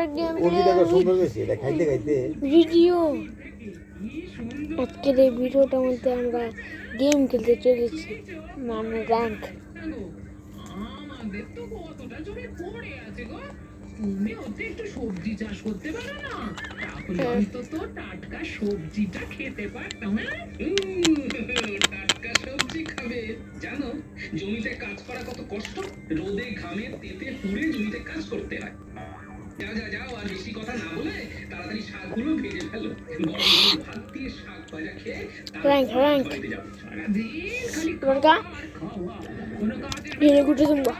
একটা গেম দেখো সুন্দর বেশি এটা খাইতে খাইতে ভিডিও। আজকের এই ভিডিওটার মধ্যে আমরা গেম খেলতে চলেছি, মানে র্যাঙ্ক। আমাদের তো কতটা জমি পড়ে আছে গো, তুমি ওতে একটু সবজি চাষ করতে পারো না? তাহলে অন্তত টাটকা সবজিটা খেতে পারতাম। টাটকা সবজি খাবে? জানো জমিতে কাজ করা কত কষ্ট, রোদে ঘামে তেতে পুড়ে জমিতে কাজ করতে হয়। যাও যাও যাও, আর বেশি কথা না বলে তাড়াতাড়ি শাকগুলো ভেজে ফেলো। গরম গরম ভাত দিয়ে শাক ভাজা খেয়ে র্যাঙ্ক র্যাঙ্ক বাড়িতে যাও। সারাদিন খালি বলকা খাওয়া, কোনো কাজের ভিডিও করতে তোমরা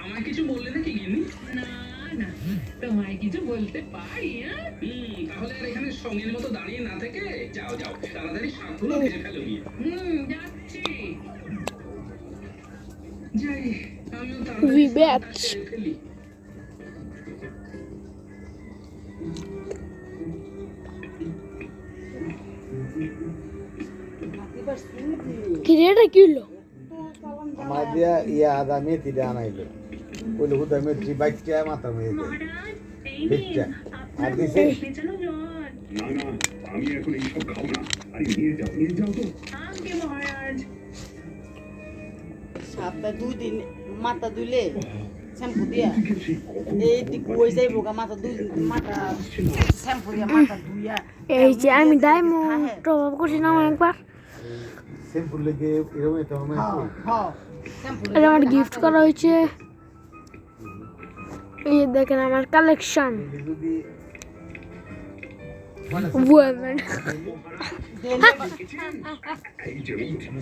আমায় কিছু বললে নাকি গিন্নি? না না, তোমায় কিছু বলতে পারি? তাহলে আর এখানে সঙ্গের মতো দাঁড়িয়ে না থেকে যাও যাও, তাড়াতাড়ি শাকগুলো ভেজে ফেলো গিয়ে। যাচ্ছি। যাই, আমিও তাড়াতাড়ি শাকটা সেরে ফেলি। কি রে, এটা কি হলো? আমার দিয়া ইয়া আদা মেথি দিয়ে আনাইলো বলে হুদা মেথি বাইকটা মাথা মেয়ে বিচ্চা আর দিছে না না, আমি এখন এইসব খাবো না। আরে নিয়ে যাও তো। আগে মহারাজ, সপ্তাহে 2 দিন মাথা ধুইলে শ্যাম্পু দিয়া এই দিক ওই যাইব গা, মাথা শ্যাম্পু দিয়া মাথা ধুইয়া। এই যে আমি ডায়মন্ড প্রভাব করছি না একবার, সিম্পল লেগে এরকম এটা আমি শ্যাম্পু এটা আমার গিফট করা হয়েছে। এই যে দেখেন আমার কালেকশন। যদি ওয়ামেন এই যে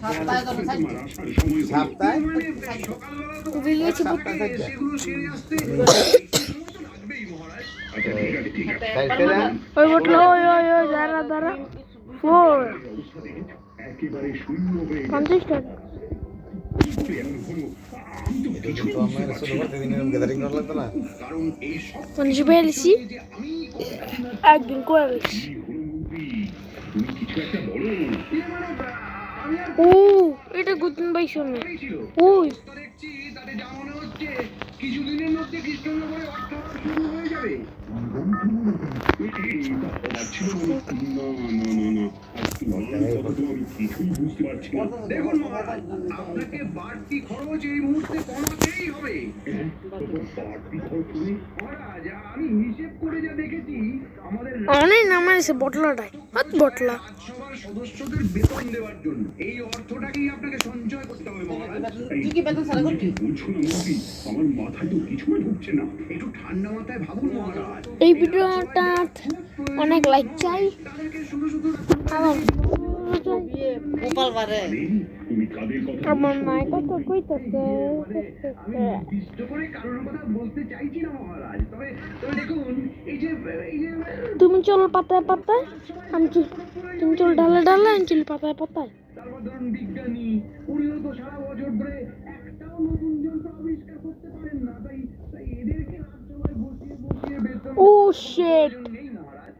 সপ্তাহে তো আমার আসার সময় হলো। সপ্তাহে দিয়েছি সেগুলো সেরে আসতে লাগবেই মহারাজ। আচ্ছা ঠিক আছে ঠিক আছে। তাইলে ওই বটলো ওই ওই ওই দাঁড়া দাঁড়া 4 একেবারে শূন্য হয়ে 50 টাকা। গেছে। আমি তো কিছু তো আমার ছোট করতে দিন এরকম গ্যাদারিং করা লাগতো না কারণ এই সব 50 পেয়েছি যে আমি একদিন করে গেছি। কি হলো মন্ত্রী, তুমি কিছু একটা বলো। আমি আর ও এটা গুতুন ভাই শুনে ছিল ওই তো দেখছি, তাতে যা মনে হচ্ছে কিছুদিনের মধ্যে কৃষ্ণনগরে অর্থাৎ শুরু হয়ে যাবে। এটা হবার ছিল না। না না না, আর তোমার কথা তো আমি কিছুই বুঝতে পারছি না। দেখুন মহারাজ, আপনাকে বাড়তি খরচ এই মুহূর্তে কমাতেই হবে। বাড়তি খরচ নেই। মহারাজ, আমি হিসেব করে যা দেখেছি, আমাদের অনেক নাম আছে বটলাটাই হাত বটলা। রাজসভার সদস্যদের বেতন দেওয়ার জন্য এই অর্থটাকেই আপনাকে সঞ্চয় করতে হবে মহারাজ। তুই কি বেতন ছাড়া করবি? বলছো না মন্ত্রী, আমার মাথায় তো কিছুই ঢুকছে না। একটু ঠান্ডা মাথায় ভাবুন মহারাজ। এই ভিডিওটা অনেক লাইক চাই, তাদেরকে শুধু শুধু আবার গোপাল বারে আরে, তুমি কাদের কথা আমার বলছো? মায়ের কথা কইতেছে। আমি নির্দিষ্ট করে কারোর কথা বলতে চাইছি না মহারাজ, তবে তবে দেখুন এই যে তুমি চল পাতায় পাতায়, তুমি চল ডালে ডালে, আমি চল পাতায় পাতায়। তারপর ধরুন বিজ্ঞানী, উনিও তো সারা বছর ধরে একটাও নতুন যন্ত্র আবিষ্কার করতে পারেন না, তাই তাই এদেরকে রাজসভায় বসিয়ে বসিয়ে বেতন ও শিট, নেই মহারাজ।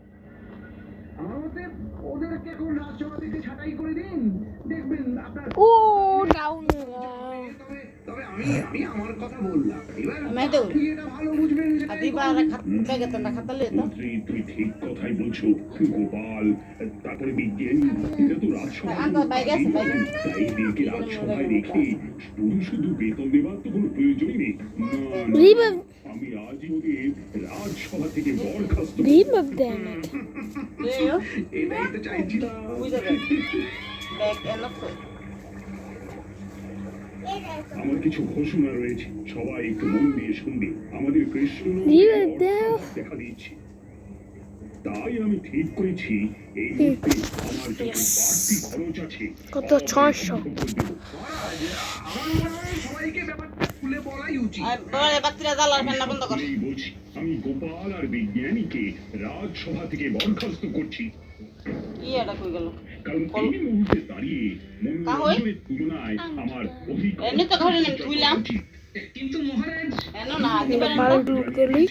আমার মতে ওদেরকে এখন রাজসভা থেকে ছাঁটাই করে দিন, দেখবেন আপনার। ও ডাউন। তবে তবে আমি আমার কথা বললাম, এবার মেহেদু আপনি এটা ভালো বুঝবেন যে আদিবা বেতনটা খাতালে তো মন্ত্রী, তুমি ঠিক কথাই বলছো। গোপাল, তারপরে বিজ্ঞানী, এটা তো রাজসভা। আগে বাইরে আছে, বাইরে। তাই এদেরকে রাজসভায় রেখে শুধু শুধু বেতন দেওয়ার তো কোনো প্রয়োজনই নেই। না, না, রিভাইভ আমি আজই ওদের রাজসভা থেকে বরখাস্ত করব। রিভাইভ দেয় না। এটাই তো চাইছিলাম। বুঝে দেখ ব্যাগ এলো তো। আমার কিছু ঘোষণা রয়েছে, সবাই একটু মন দিয়ে শুনবে। আমাদের কৃষ্ণ রিভাইভ দাও। দেখা দিচ্ছে, তাই আমি ঠিক করেছি এই মুহূর্তে আমার যত বাড়তি খরচ আছে কত 600 আমার মনে হয় সবাইকে ব্যাপারটা খুলে বলাই উচিত। আর বলে বাতিরা জ্বালার ফেন্না বন্ধ কর। এই বলছি, আমি গোপাল আর বিজ্ঞানীকে রাজসভা থেকে বরখাস্ত করছি। কি এটা কই গেল? কারণ এই মুহূর্তে দাঁড়িয়ে কাহই? মনোরঞ্জনের তুলনায় আমার অধিক এমনি তো ঘরে নেই, ধুইলাম। কিন্তু মহারাজ, এনো না দিবা না। ভালো ডুব গেলি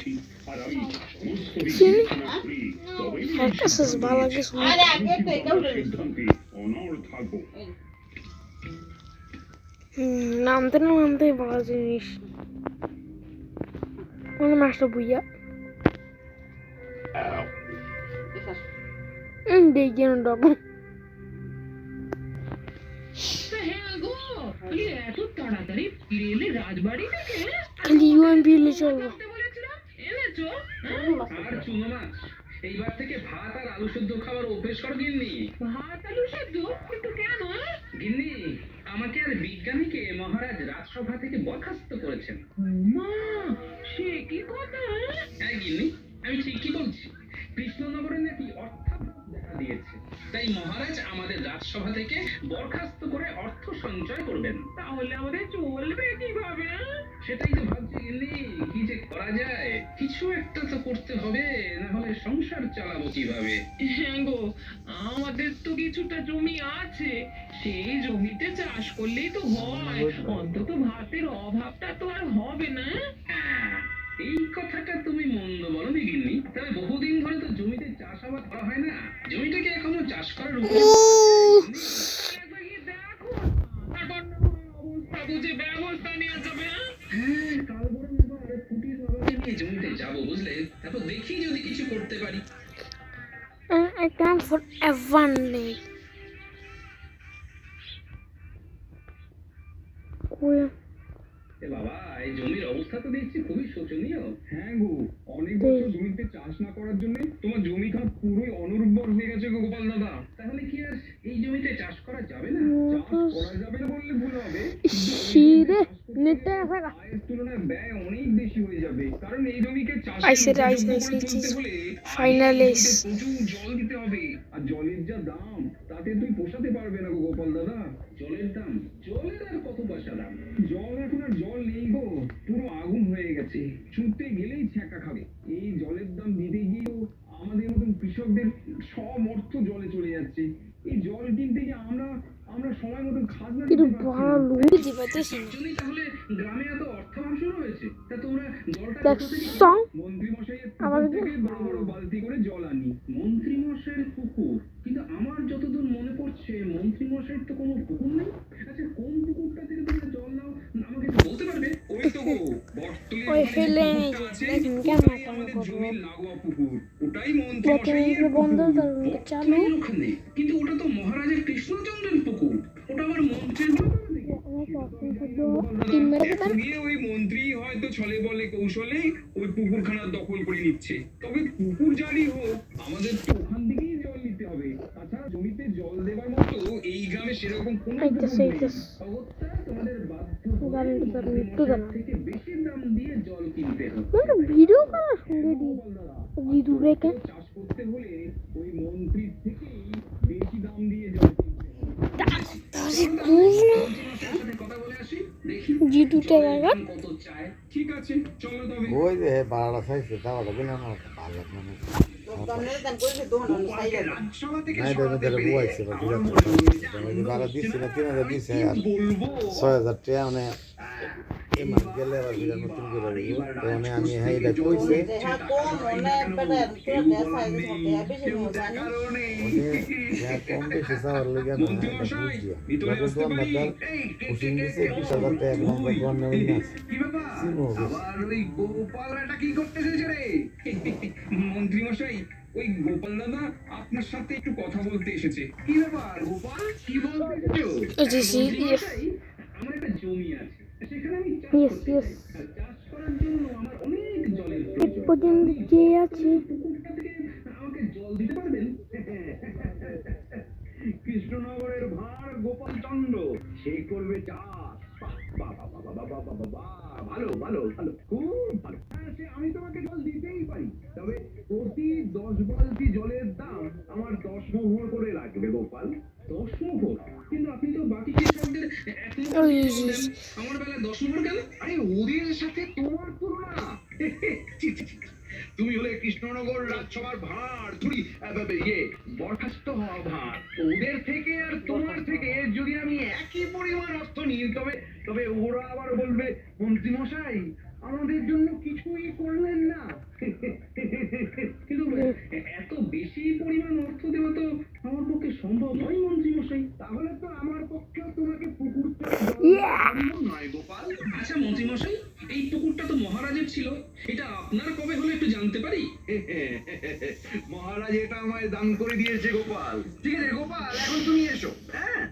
আর আমি সমস্ত দিক চিনি? বিবেচনা করি, তবেই একটা শেষ ভালো লাগে শুনে। আরে আগে তো এটা উঠে সিদ্ধান্তে অনড় থাকবো। নামতে না নামতে ভালো জিনিস। মানে মাছটা বুইয়া দেখি ডব হ্যাঁ গো, তুই এত তাড়াতাড়ি ফিরে এলে রাজবাড়ি থেকে? খালি ইউএমপি এলে চলবো। করতে বলেছিলাম, এনেছো? আর চুনো মাছ, এইবার থেকে ভাত আর আলু সেদ্ধ খাবার অভ্যেস করো গিন্নি। ভাত আলু সেদ্ধ? কিন্তু কেন? গিন্নি, আমাকে আর বিজ্ঞানীকে মহারাজ রাজসভা থেকে বরখাস্ত করেছেন। মা, সে কি কথা? হ্যাঁ গিন্নি, আমি ঠিকই বলছি। কৃষ্ণনগরে নাকি অর্থাভাব দেখা দিয়েছে, তাই মহারাজ আমাদের রাজসভা থেকে বরখাস্ত করে অর্থ সঞ্চয় করবেন। তাহলে আমাদের চলবে কিভাবে? সেটাই তো ভাবছি গিন্নি, কি যে করা যায়। কিছু একটা তো করতে হবে, না হলে সংসার চালাবো কিভাবে? হ্যাঁ গো, আমাদের তো কিছুটা জমি আছে, সেই জমিতে চাষ করলেই তো হয়, অন্তত ভাতের অভাবটা তো আর হবে না। হ্যাঁ, এই কথাটা তুমি মন্দ বলনি গিন্নি। তবে বহুদিন ধরে তো জমিতে চাষাবাদ করা হয় না। জমিটাকে এখনো চাষ করার উপযুক্ত আছে, গিন্নি? একবার গিয়ে দেখো, তারপর না হয় অবস্থা বুঝে ব্যবস্থা নেওয়া যাবে। হ্যাঁ, কাল বরং এবার কুটির বাবাকে নিয়ে জমিতে যাবো, বুঝলে? তারপর দেখি যদি কিছু করতে পারি। একটা ফর এভার নেই এ বাবা, এই জমির অবস্থা তো দেখছি খুবই শোচনীয়। হ্যাঁ গো, অনেক বছর জমিতে চাষ না করার জন্য তোমার জমি খাত পুরোই অনুর্বর হয়ে গেছে গো গোপাল দাদা। তাহলে কি আর এই জমিতে চাষ করা যাবে না? চাষ করা যাবে না বললে ভুল হবে, শিরে নেটে থাকা আয়ের তুলনায় ব্যয় অনেক বেশি হয়ে যাবে। কারণ এই জমিকে আইসে চাষের রে, উপযোগ্য আইসে, করে আইসে, তুলতে হলে Finally. এই জমিতে প্রচুর জল দিতে হবে। আর জলের যা দাম, তাতে তুই পোষাতে পারবে না গো গোপাল দাদা। জলের দাম? জলের আর কত পয়সা দাম? জল এখন আর জল নেই গো, পুরো আগুন হয়ে গেছে। ছুটতে গেলেই ছ্যাঁকা খাবে। এই জলের দাম দিতে গিয়েও আমাদের মতন কৃষকদের সব অর্থ জলে চলে যাচ্ছে। এই জল কিনতে গিয়ে আমরা সময় মতন খাজনা কিন্তু দিতে পারছি না। ভালো বুঝতে পারতেছি না জন্যই তাহলে গ্রামে এত অর্থাভাব শুরু হয়েছে। তা তোমরা জলটা দেখ কোথা থেকে কিনো? সং মন্ত্রী মশাইয়ের আবার পুকুর থেকে বড় বড় বালতি করে জল আনি। মন্ত্রী মশাইয়ের পুকুর? কিন্তু আমার যতদূর মনে পড়ছে মন্ত্রী মশাইয়ের তো কোনো পুকুর নেই। আচ্ছা, কোন পুকুরটা থেকে তোমরা জল নাও আমাকে একটু বলতে পারবে? ওই তো গো, বটতলীর ওই ওখানে যে ফেলে পুকুরটা আছে, দেখেন কেমন ওটাই কেমন আমাদের করবো জমির লাগোয়া পুকুর। ওটাই মন্ত্রী প্রথমে মশাইয়ের বন্ধ পুকুর। তারপর চালু বটতলীর ওখানে? কিন্তু ওটা তো মহারাজের কৃষ্ণচন্দ্রের পুকুর। ওটা আবার মন্ত্রীর হলো কোথা থেকে? তিন মেরে দেবেন গিয়ে ওই মন্ত্রী হয়তো ছলে বলে কৌশলে ওই পুকুরখানা দখল করে নিচ্ছে। তবে পুকুর জারি হোক, আমাদের তো ওখান থেকেই জল নিতে হবে। তাছাড়া জমিতে জল দেওয়ার মতো এই গ্রামে সেরকম কোনো পুকুর নেই। অগত্যা তোমাদের বাধ্য হয়ে দাঁড়ান, মন্ত্রী দাঁড়ান, একটু মশাইয়ের দাঁড়ান। থেকে বেশি দাম দিয়ে জল কিনতে হবে। ভিডিও করার সঙ্গে দিই জিদু রেখে চাষ করতে হলে ওই মন্ত্রীর থেকেই বেশি দাম দিয়ে জল কিনতে হবে। তাহলে বুঝ না মন্ত্রী মশাইয়ের সাথে কথা বলে আসি, দেখি জিদুতে জলের লাগা দাম কত চায়। ঠিক আছে, চলো তবে। ওই যে বাড়াটা চাইছে দাওয়াটা কিনে আমার ভালো লাগলো না। দোকানের দান করেছে দোকান সাইড রাজসভা থেকে নাই দেবে সরাতে তারা পেরে বুয়াইছে বা ঠিক আমার আছে মনে হয় আমি ভাড়া দিচ্ছি না 3000 দিছে আর কি বলবো 6000 টাকা মানে এই মাস গেলে আবার বিরা নতুন করে দিব তো মানে আমি হাইটা কইছে হ্যাঁ কোন মনে পেটে পুরো দেশ সাইড করতে বেশি নিয়ে জানি কারণে যা কম বেশি চাওয়ার লেগে না মন্ত্রী এটা মশাই বুঝিয়া ভিতরে যত আসতে পারি? দোকানদার খুশিং দিছে 20000 টাকা এক নম্বর দোকানে উনি আছে কি ব্যাপার? চিনো বেশ। আবার ওই গোপালটা কি করতে এসেছে রে? মন্ত্রী মশাই, ওই গোপাল দাদা আপনার সাথে একটু কথা বলতে এসেছে। কি ব্যাপার গোপাল, কি বলতে এসেছো? ইয়েস আমার একটা জমি আছে, সেখানে আমি চাষ ইয়েস করতে ইয়েস চাই। আর চাষ করার জন্য আমার অনেক জলের এক প্রয়োজন। পর্যন্ত যে আছে পুকুরটা থেকে আমাকে জল দিতে পারবেন? কৃষ্ণনগরের ভার গোপাল চন্দ্র, সে করবে চাষ। বাহ, বাহ, বাহ, বাহ, বাহ, বাহ, বাহ, বাহ, বাহ, ভালো ভালো ভালো, খুব ভালো। হ্যাঁ, সে আমি তোমাকে জল দিতেই পারি, তবে প্রতি 10 বালতি জলের দাম আমার 10 মোহর করে লাগবে গোপাল। 10 মোহর? কিন্তু আপনি তো বাকি কৃষকদের 1 মোহর ওই দিয়ে জল দেন। আমার বেলা 10 মোহর কেন? আরে ওদের সাথে তোমার তুলনা? ছি, ছি, ছি। তুমি হলে কৃষ্ণনগর রাজসভার ভার, থুড়ি বরখাস্ত হওয়া ভার। ওদের থেকে আর তোমার থেকে যদি আমি একই পরিমাণ অর্থ নিই, তবে তবে ওরা আবার বলবে মন্ত্রী মশাই আমাদের জন্য কিছুই করলেন না। কিন্তু এত বেশি পরিমাণ অর্থ দেওয়া তো আমার পক্ষে সম্ভব নয় মন্ত্রী মশাই। তাহলে তো আমার পক্ষেও তোমাকে পুকুর থেকে জল দেওয়া সম্ভব নয় গোপাল। আচ্ছা মন্ত্রী মশাই, এই পুকুরটা তো মহারাজের ছিল, এটা আপনার কবে হলো একটু জানতে পারি? মহারাজ এটা আমায় দান করে দিয়েছে গোপাল। ঠিক আছে গোপাল, এখন তুমি এসো। হ্যাঁ,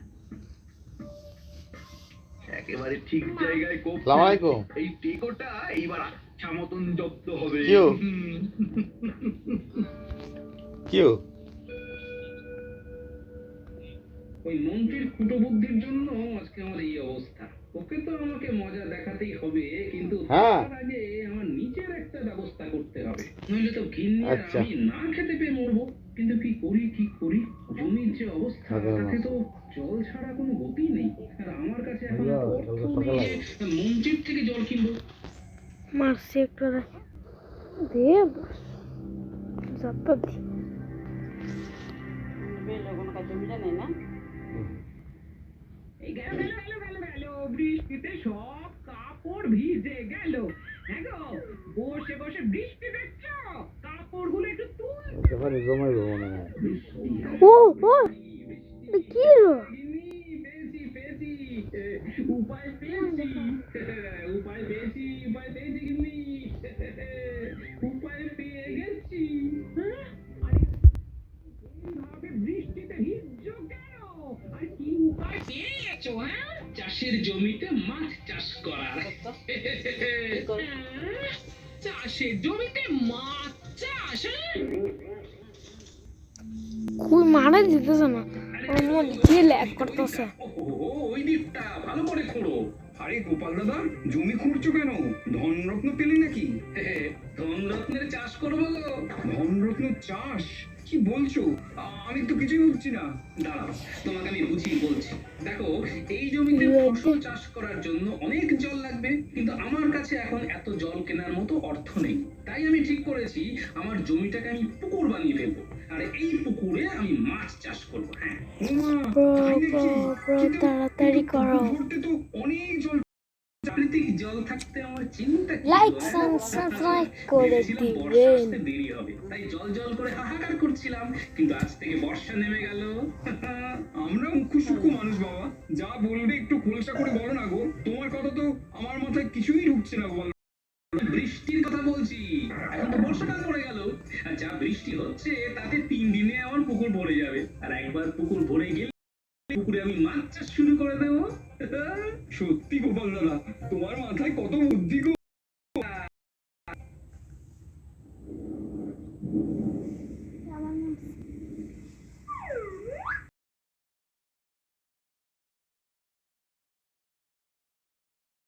একেবারে ঠিক জায়গায় কোপ। আসসালামু আলাইকুম। এই টেকোটা এইবার আচ্ছা মতন জব্দ হবে। কিউ? কিউ? ওই মন্ত্রীর কুটো বুদ্ধির জন্য আজকে আমার এই অবস্থা। ওকে তো আমাকে মজা দেখাতেই হবে, কিন্তু হ্যাঁ। তার আগে আমার নিজের একটা ব্যবস্থা করতে হবে, নইলে তো ঘিন্নি আর আচ্ছা। আমি না খেতে পেয়ে মরবো। কিন্তু কি করি? জমির যে অবস্থা, আচ্ছা। তাতে তো জল ছাড়া কোনো গতি নেই। আর আমার কাছে এখন আচ্ছা, অর্থ সকালে নেই যে মন্ত্রীর থেকে জল কিনবো। মারছি একটু দে যত দি কোনো কাজ জমিটা নেই না। এই গেল বৃষ্টিতে সব কাপড় ভিজে গেল। হ্যাঁ গো, বসে বসে বৃষ্টি দেখছো, কাপড়গুলো একটু তুল। একেবারে জমাইব মনে হয়। ও ও কি হলো? পেয়েছি, উপায় পেয়েছি গিন্নি, উপায় পেয়ে গেছি। হ্যাঁ? আরে এইভাবে বৃষ্টিতে ভিজছো কেন? আর কি উপায় পেয়েছো? হ্যাঁ, চাষের জমিতে মাছ চাষ করার। হ্যাঁ? চাষের জমিতে মাছ চাষ? হ্যাঁ? খুব মারা দিতেছে না, আমার মনে কি ল্যাগ করতেছে। ওই দিকটা ভালো করে খোঁড়ো। আরে গোপাল দাদা, জমি খুঁড়ছো কেন? ধনরত্ন পেলে নাকি? ধনরত্নের চাষ করবো গো। ধনরত্ন চাষ? কি বলছো? আমি তো কিছুই বুঝছি না। দাঁড়াও, তোমাকে আমি বুঝিয়ে বলছি। দেখো, এই জমিতে ফসল চাষ করার জন্য অনেক জল লাগবে, কিন্তু আমার কাছে এখন এত জল কেনার মতো অর্থ নেই। তাই আমি ঠিক করেছি আমার জমিটাকে আমি পুকুর বানিয়ে ফেলবো, আর এই পুকুরে আমি মাছ চাষ করবো। হ্যাঁ, ওমা, ব্রো তাই নাকি? ব্রো ব্রো কিন্তু- তাড়াতাড়ি কিন্তু করো। পুকুর ভরতে তো অনেক জল। প্রাকৃতিক জল থাকতে আমার চিন্তা কি? লাইক হ্যাঁ? সাবস্ক্রাইব করে ভেবেছিলাম বর্ষা দিবেন। আসতে দেরি হবে, তাই জল জল করে হাহাকার করছিলাম, কিন্তু আজ থেকে বর্ষা নেমে গেল। আমরা মুখ্য সূক্ষ্ম মানুষ বাবা, যা বলবে একটু খোলসা করে বলো না গো। তোমার কথা তো আমার মাথায় কিছুই ঢুকছে না গোপাল। বৃষ্টির কথা বলছি, এখন তো বর্ষাকাল পড়ে গেল, আর যা বৃষ্টি হচ্ছে তাতে 3 দিনে আমার পুকুর ভরে যাবে, আর একবার পুকুর ভরে গেলে পুকুরে আমি মাছ চাষ শুরু করে দেবো। সত্যি গোপাল দাদা, তোমার মাথায় কত বুদ্ধি গো।